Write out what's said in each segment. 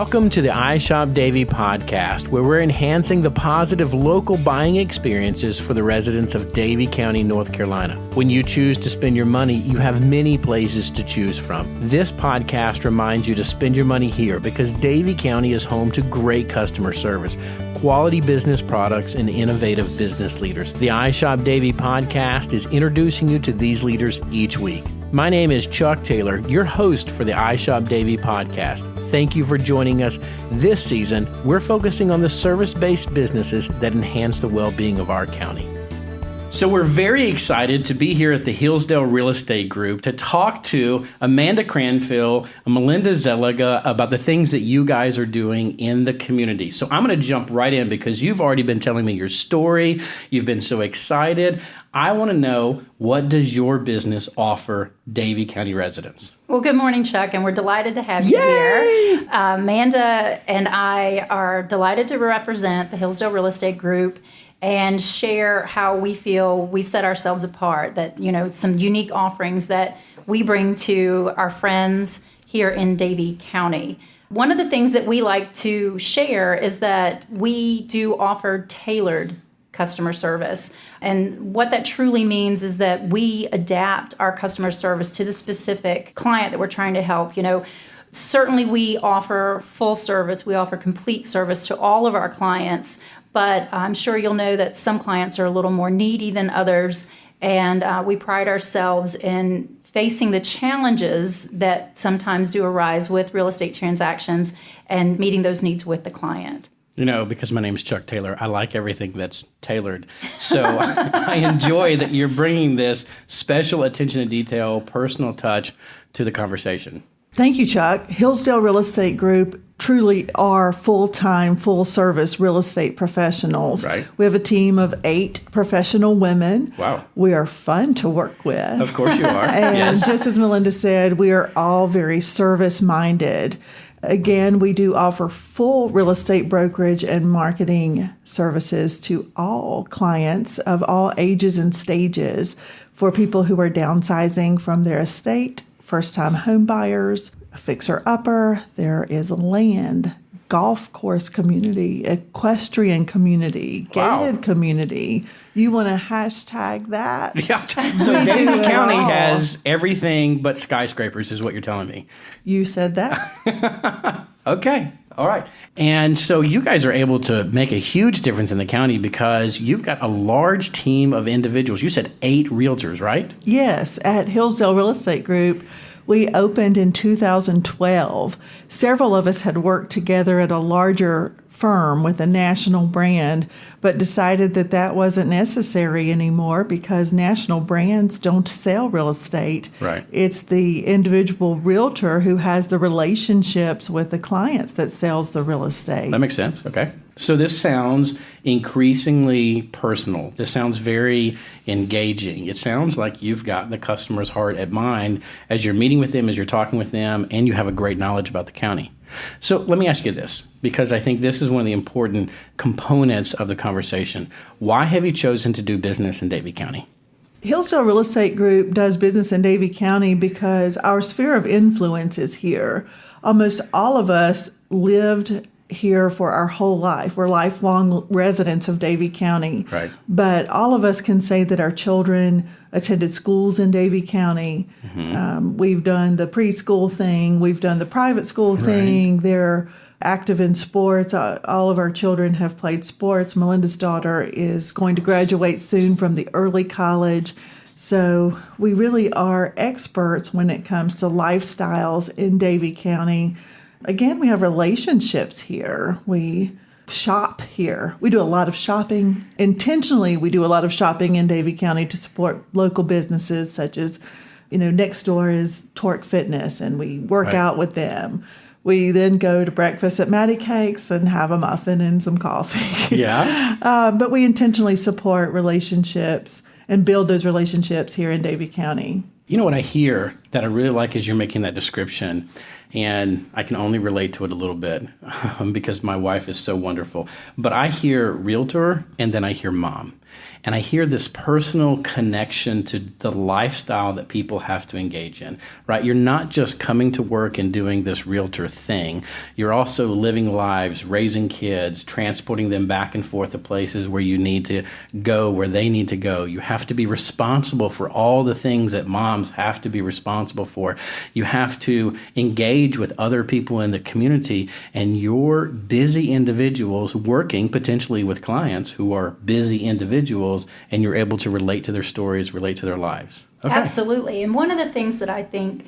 Welcome to the I Shop Davie podcast, where we're enhancing the positive local buying experiences for the residents of Davie County, North Carolina. When you choose to spend your money, you have many places to choose from. This podcast reminds you to spend your money here because Davie County is home to great customer service, quality business products, and innovative business leaders. The I Shop Davie podcast is introducing you to these leaders each week. My name is Chuck Taylor, your host for the I Shop Davie podcast. Thank you for joining us. This season, we're focusing on the service-based businesses that enhance the well-being of our county. So we're very excited to be here at the Hillsdale Real Estate Group to talk to Amanda Cranfill and Melinda Szeliga about the things that you guys are doing in the community. So I'm going to jump right in because you've already been telling me your story. You've been so excited. I want to know, what does your business offer Davie County residents? Well, good morning, Chuck, and we're delighted to have you here. Amanda and I are delighted to represent the Hillsdale Real Estate Group and share how we feel we set ourselves apart, that, you know, some unique offerings that we bring to our friends here in Davie County. One of the things that we like to share is that we do offer tailored customer service. And what that truly means is that we adapt our customer service to the specific client that we're trying to help. You know, certainly we offer full service, we offer complete service to all of our clients, but I'm sure you'll know that some clients are a little more needy than others, and we pride ourselves in facing the challenges that sometimes do arise with real estate transactions and meeting those needs with the client. You know, because my name is Chuck Taylor, I like everything that's tailored. So I enjoy that you're bringing this special attention to detail, personal touch to the conversation. Thank you, Chuck. Hillsdale Real Estate Group truly are full-time, full-service real estate professionals. Right. We have a team of 8 professional women. Wow. We are fun to work with. Of course you are. And yes. Just as Melinda said, we are all very service-minded. Again, we do offer full real estate brokerage and marketing services to all clients of all ages and stages for people who are downsizing from their estate, first-time home buyers, a fixer-upper. There is land, golf course community, equestrian community, gated community. You want to hashtag that? Yeah. So Davie County has everything but skyscrapers is what you're telling me. You said that. Okay. All right. And so you guys are able to make a huge difference in the county because you've got a large team of individuals. You said 8 realtors, right? Yes. At Hillsdale Real Estate Group, we opened in 2012. Several of us had worked together at a larger firm with a national brand, but decided that that wasn't necessary anymore because national brands don't sell real estate. Right. It's the individual realtor who has the relationships with the clients that sells the real estate. That makes sense. Okay. So this sounds increasingly personal. This sounds very engaging. It sounds like you've got the customer's heart at mind as you're meeting with them, as you're talking with them, and you have a great knowledge about the county. So let me ask you this, because I think this is one of the important components of the conversation. Why have you chosen to do business in Davie County? Hillsdale Real Estate Group does business in Davie County because our sphere of influence is here. Almost all of us lived here for our whole life. We're lifelong residents of Davie County. Right. But all of us can say that our children attended schools in Davie County. Mm-hmm. We've done the preschool thing. We've done the private school thing. Right. They're active in sports. All of our children have played sports. Melinda's daughter is going to graduate soon from the early college. So we really are experts when it comes to lifestyles in Davie County. Again, we have relationships here. We shop here. We do a lot of shopping. Intentionally, we do a lot of shopping in Davie County to support local businesses such as, you know, next door is Torque Fitness, and we work out with them. We then go to breakfast at Maddie Cakes and have a muffin and some coffee. Yeah. But we intentionally support relationships and build those relationships here in Davie County. You know what I hear that I really like as you're making that description, and I can only relate to it a little bit because my wife is so wonderful, but I hear realtor and then I hear mom. And I hear this personal connection to the lifestyle that people have to engage in, right? You're not just coming to work and doing this realtor thing. You're also living lives, raising kids, transporting them back and forth to places where you need to go, where they need to go. You have to be responsible for all the things that moms have to be responsible for. You have to engage with other people in the community, and you're busy individuals working potentially with clients who are busy individuals, and you're able to relate to their stories, relate to their lives. Okay. Absolutely. And one of the things that I think,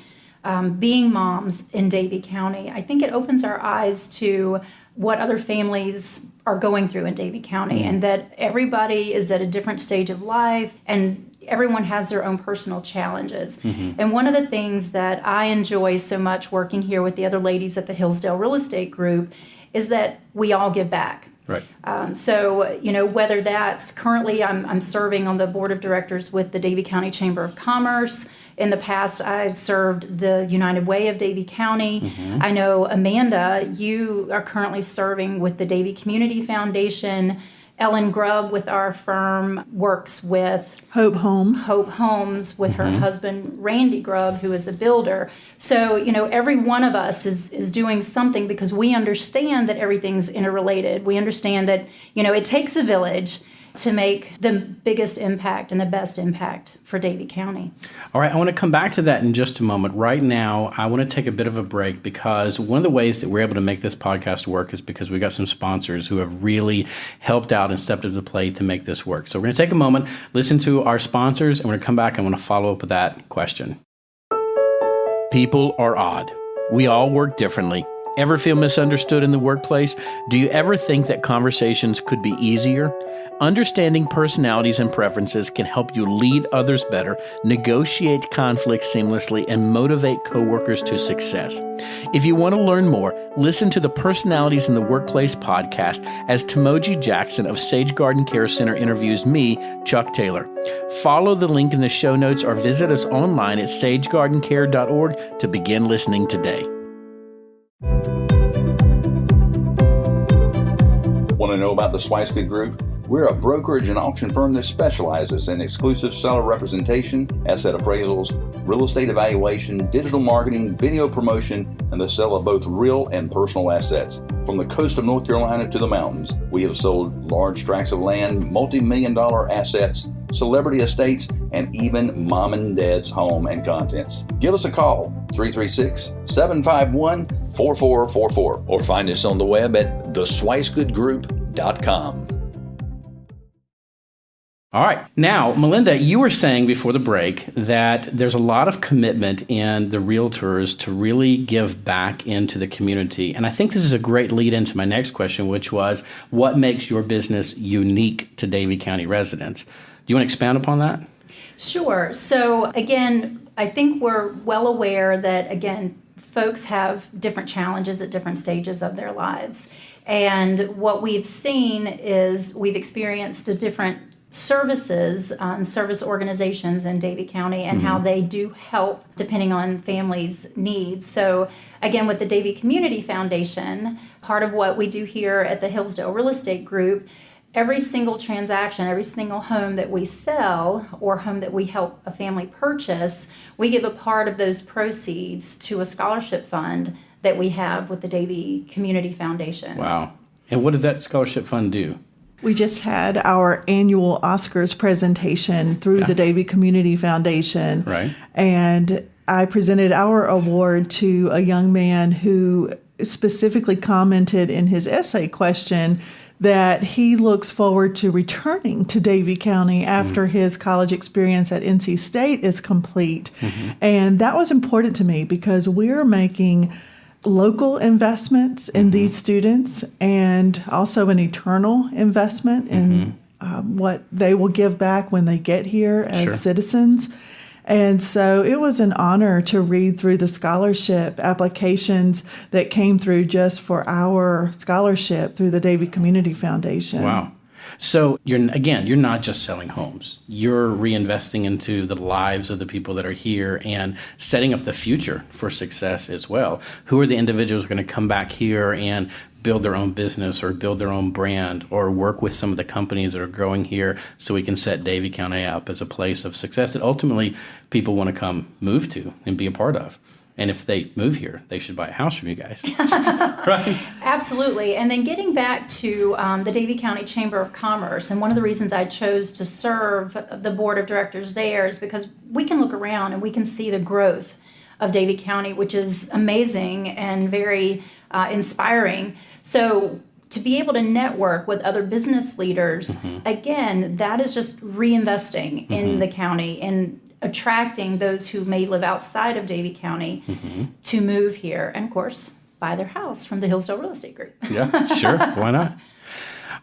being moms in Davie County, I think it opens our eyes to what other families are going through in Davie County, and that everybody is at a different stage of life, and everyone has their own personal challenges. And one of the things that I enjoy so much working here with the other ladies at the Hillsdale Real Estate Group is that we all give back. Right. So, whether that's currently I'm serving on the board of directors with the Davie County Chamber of Commerce. In the past, I've served the United Way of Davie County. I know, Amanda, you are currently serving with the Davie Community Foundation. Ellen Grubb with our firm works with Hope Homes with her husband, Randy Grubb, who is a builder. So, every one of us is doing something because we understand that everything's interrelated. We understand that, it takes a village to make the biggest impact and the best impact for Davie County. All right, I want to come back to that in just a moment. Right now, I want to take a bit of a break because one of the ways that we're able to make this podcast work is because we got some sponsors who have really helped out and stepped up to the plate to make this work. So we're going to take a moment, listen to our sponsors, and we're going to come back and I want to follow up with that question. People are odd. We all work differently. Ever feel misunderstood in the workplace? Do you ever think that conversations could be easier? Understanding personalities and preferences can help you lead others better, negotiate conflicts seamlessly, and motivate coworkers to success. If you want to learn more, listen to the Personalities in the Workplace podcast as Timoji Jackson of Sage Garden Care Center interviews me, Chuck Taylor. Follow the link in the show notes or visit us online at sagegardencare.org to begin listening today. Want to know about the Szeliga Group? We're a brokerage and auction firm that specializes in exclusive seller representation, asset appraisals, real estate evaluation, digital marketing, video promotion, and the sale of both real and personal assets. From the coast of North Carolina to the mountains, we have sold large tracts of land, multi-million-dollar assets, celebrity estates, and even mom and dad's home and contents. Give us a call, 336-751-4444, or find us on the web at thesweiskudgroup.com. All right. Now, Melinda, you were saying before the break that there's a lot of commitment in the realtors to really give back into the community. And I think this is a great lead into my next question, which was, what makes your business unique to Davie County residents? Do you want to expand upon that? Sure. So, again, I think we're well aware that, again, folks have different challenges at different stages of their lives. And what we've seen is we've experienced the different services and service organizations in Davie County and how they do help depending on families' needs. So again, with the Davie Community Foundation, part of what we do here at the Hillsdale Real Estate Group, every single transaction, every single home that we sell or home that we help a family purchase, we give a part of those proceeds to a scholarship fund that we have with the Davie Community Foundation. Wow. And what does that scholarship fund do? We just had our annual Oscars presentation through the Davie Community Foundation. Right. And I presented our award to a young man who specifically commented in his essay question that he looks forward to returning to Davie County after his college experience at NC State is complete. And that was important to me because we're making local investments in these students and also an eternal investment in what they will give back when they get here as citizens. And so it was an honor to read through the scholarship applications that came through just for our scholarship through the Davie Community Foundation. Wow. So you're not just selling homes. You're reinvesting into the lives of the people that are here and setting up the future for success as well. Who are the individuals who are going to come back here and build their own business or build their own brand or work with some of the companies that are growing here so we can set Davie County up as a place of success that ultimately people want to come move to and be a part of. And if they move here, they should buy a house from you guys. Right? Absolutely. And then getting back to the Davie County Chamber of Commerce, and one of the reasons I chose to serve the board of directors there is because we can look around and we can see the growth of Davie County, which is amazing and very inspiring. So to be able to network with other business leaders, again, that is just reinvesting in the county and attracting those who may live outside of Davie County to move here and, of course, buy their house from the Hillsdale Real Estate Group. Yeah, sure. Why not?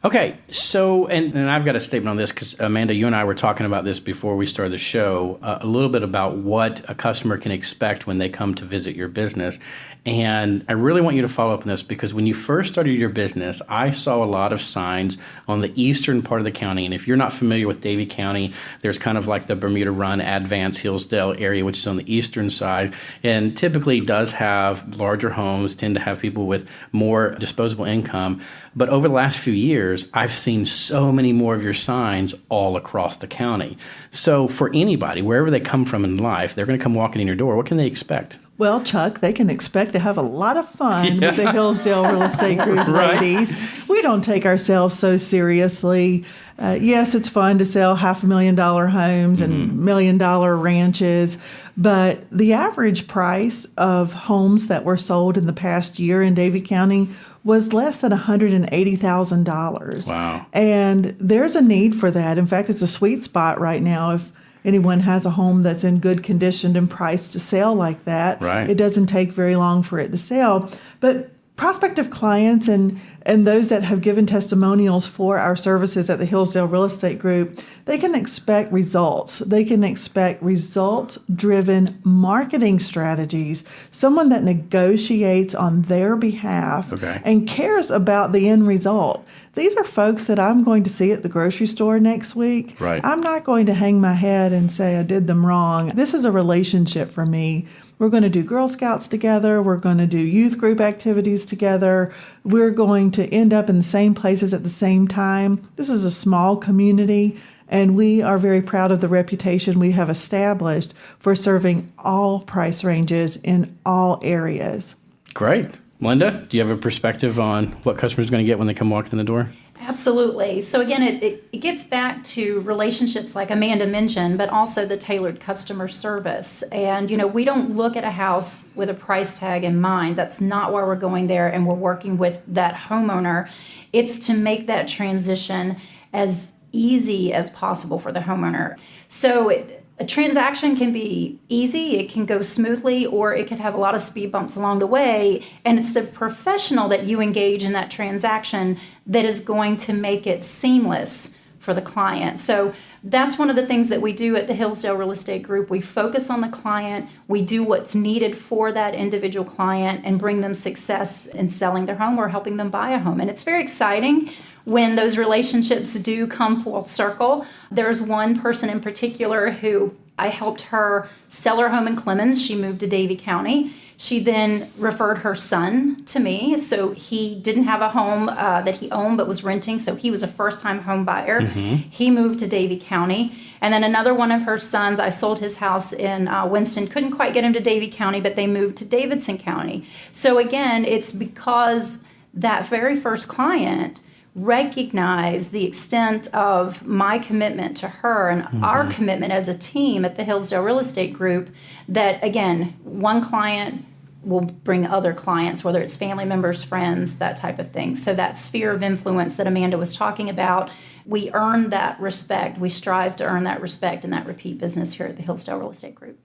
Okay, so, and I've got a statement on this because, Amanda, you and I were talking about this before we started the show, a little bit about what a customer can expect when they come to visit your business. And I really want you to follow up on this because when you first started your business, I saw a lot of signs on the eastern part of the county. And if you're not familiar with Davie County, there's kind of like the Bermuda Run, Advance, Hillsdale area, which is on the eastern side, and typically does have larger homes, tend to have people with more disposable income. But over the last few years, I've seen so many more of your signs all across the county. So for anybody, wherever they come from in life, they're going to come walking in your door. What can they expect? Well, Chuck, they can expect to have a lot of fun with the Hillsdale Real Estate Group ladies. We don't take ourselves so seriously. Yes, it's fun to sell $500,000 homes and $1 million ranches, but the average price of homes that were sold in the past year in Davie County was less than $180,000. Wow. And there's a need for that. In fact, it's a sweet spot right now. If anyone has a home that's in good condition and priced to sell like that, right, it doesn't take very long for it to sell. But prospective clients and those that have given testimonials for our services at the Hillsdale Real Estate Group, they can expect results. They can expect results-driven marketing strategies, someone that negotiates on their behalf and cares about the end result. These are folks that I'm going to see at the grocery store next week. Right. I'm not going to hang my head and say I did them wrong. This is a relationship for me. We're going to do Girl Scouts together. We're going to do youth group activities together. We're going to end up in the same places at the same time. This is a small community, and we are very proud of the reputation we have established for serving all price ranges in all areas. Great. Melinda, do you have a perspective on what customers are going to get when they come walking in the door? Absolutely. So again, it gets back to relationships like Amanda mentioned, but also the tailored customer service. And, we don't look at a house with a price tag in mind. That's not why we're going there, and we're working with that homeowner. It's to make that transition as easy as possible for the homeowner. So a transaction can be easy, it can go smoothly, or it could have a lot of speed bumps along the way. And it's the professional that you engage in that transaction that is going to make it seamless for the client. So that's one of the things that we do at the Hillsdale Real Estate Group. We focus on the client, we do what's needed for that individual client and bring them success in selling their home or helping them buy a home. And it's very exciting when those relationships do come full circle. There's one person in particular who I helped her sell her home in Clemens. She moved to Davie County. She then referred her son to me. So he didn't have a home that he owned but was renting. So he was a first-time home buyer. He moved to Davie County. And then another one of her sons, I sold his house in Winston. Couldn't quite get him to Davie County, but they moved to Davidson County. So again, it's because that very first client recognize the extent of my commitment to her and our commitment as a team at the Hillsdale Real Estate Group, that again, one client will bring other clients, whether it's family members, friends, that type of thing. So that sphere of influence that Amanda was talking about, we earn that respect. We strive to earn that respect and that repeat business here at the Hillsdale Real Estate Group.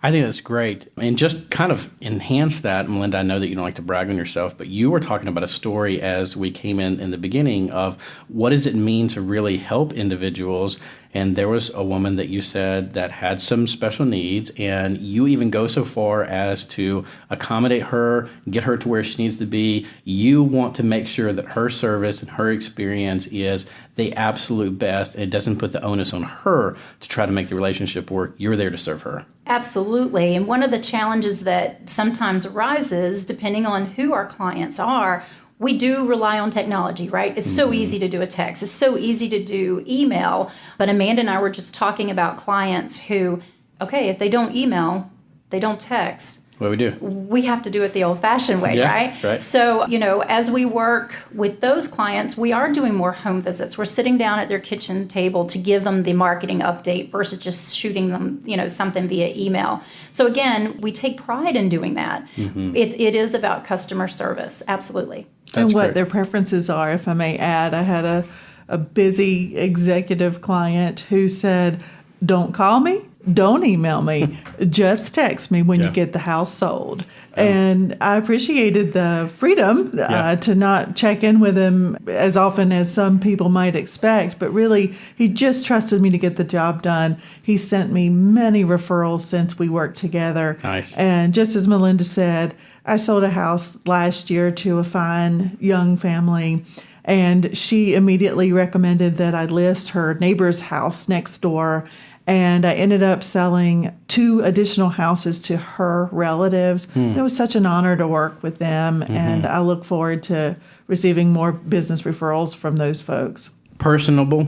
I think that's great. And just kind of enhance that, Melinda, I know that you don't like to brag on yourself, but you were talking about a story as we came in the beginning of what does it mean to really help individuals. And there was a woman that you said that had some special needs, and you even go so far as to accommodate her, get her to where she needs to be. You want to make sure that her service and her experience is the absolute best, and it doesn't put the onus on her to try to make the relationship work. You're there to serve her. Absolutely. And one of the challenges that sometimes arises, depending on who our clients are, we do rely on technology, right? It's so easy to do a text. It's so easy to do email. But Amanda and I were just talking about clients who, okay, if they don't email, they don't text. What do we do? We have to do it the old-fashioned way, right? So, as we work with those clients, we are doing more home visits. We're sitting down at their kitchen table to give them the marketing update versus just shooting them, something via email. So again, we take pride in doing that. It is about customer service, absolutely. And what their preferences are, if I may add. I had a busy executive client who said, don't call me, don't email me, just text me when you get the house sold. And I appreciated the freedom to not check in with him as often as some people might expect, but really he just trusted me to get the job done. He sent me many referrals since we worked together. Nice. And just as Melinda said, I sold a house last year to a fine young family, and she immediately recommended that I list her neighbor's house next door. And I ended up selling 2 additional houses to her relatives. It was such an honor to work with them, and I look forward to receiving more business referrals from those folks. Personable,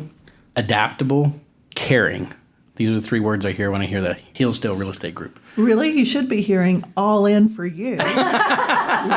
adaptable, caring. These are the 3 words I hear when I hear the Hillsdale Real Estate Group. Really? You should be hearing all in for you.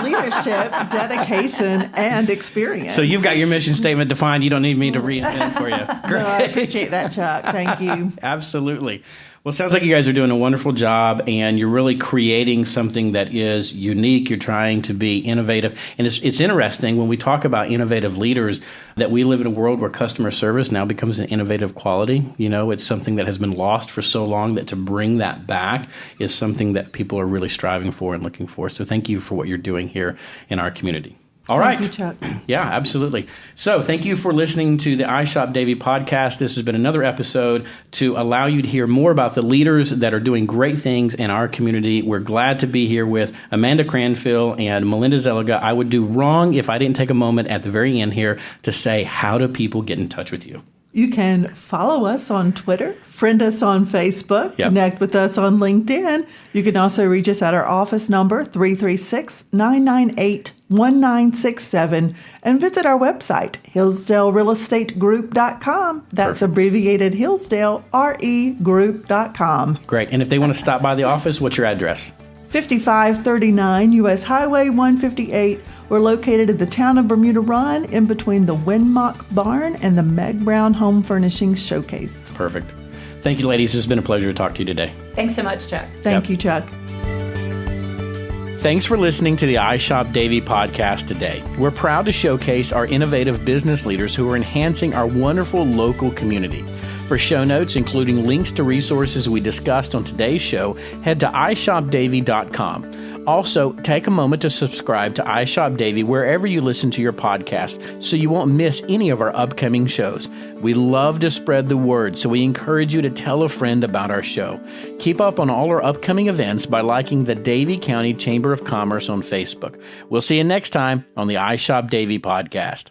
Leadership, dedication, and experience. So you've got your mission statement defined. You don't need me to reinvent for you. Great. No, I appreciate that, Chuck. Thank you. Absolutely. Well, it sounds like you guys are doing a wonderful job, and you're really creating something that is unique. You're trying to be innovative. And it's interesting when we talk about innovative leaders that we live in a world where customer service now becomes an innovative quality. It's something that has been lost for so long that to bring that back is something that people are really striving for and looking for. So thank you for what you're doing here in our community. All right. Thank you, Chuck. Yeah, absolutely. So thank you for listening to the iShop Davie podcast. This has been another episode to allow you to hear more about the leaders that are doing great things in our community. We're glad to be here with Amanda Cranfill and Melinda Szeliga. I would do wrong if I didn't take a moment at the very end here to say, how do people get in touch with you? You can follow us on Twitter, friend us on Facebook, connect with us on LinkedIn. You can also reach us at our office number, 336-998-1967, and visit our website, hillsdalerealestategroup.com. That's abbreviated Hillsdale, RE Group.com. Great. And if they want to stop by the office, what's your address? 5539 U.S. Highway 158. We're located at the town of Bermuda Run in between the Winmock Barn and the Meg Brown Home Furnishings Showcase. Perfect. Thank you, ladies. It's been a pleasure to talk to you today. Thanks so much, Chuck. Thank you, Chuck. Thanks for listening to the iShop Davie podcast today. We're proud to showcase our innovative business leaders who are enhancing our wonderful local community. For show notes, including links to resources we discussed on today's show, head to iShopDavie.com. Also, take a moment to subscribe to iShop Davie wherever you listen to your podcast so you won't miss any of our upcoming shows. We love to spread the word, so we encourage you to tell a friend about our show. Keep up on all our upcoming events by liking the Davie County Chamber of Commerce on Facebook. We'll see you next time on the iShop Davie podcast.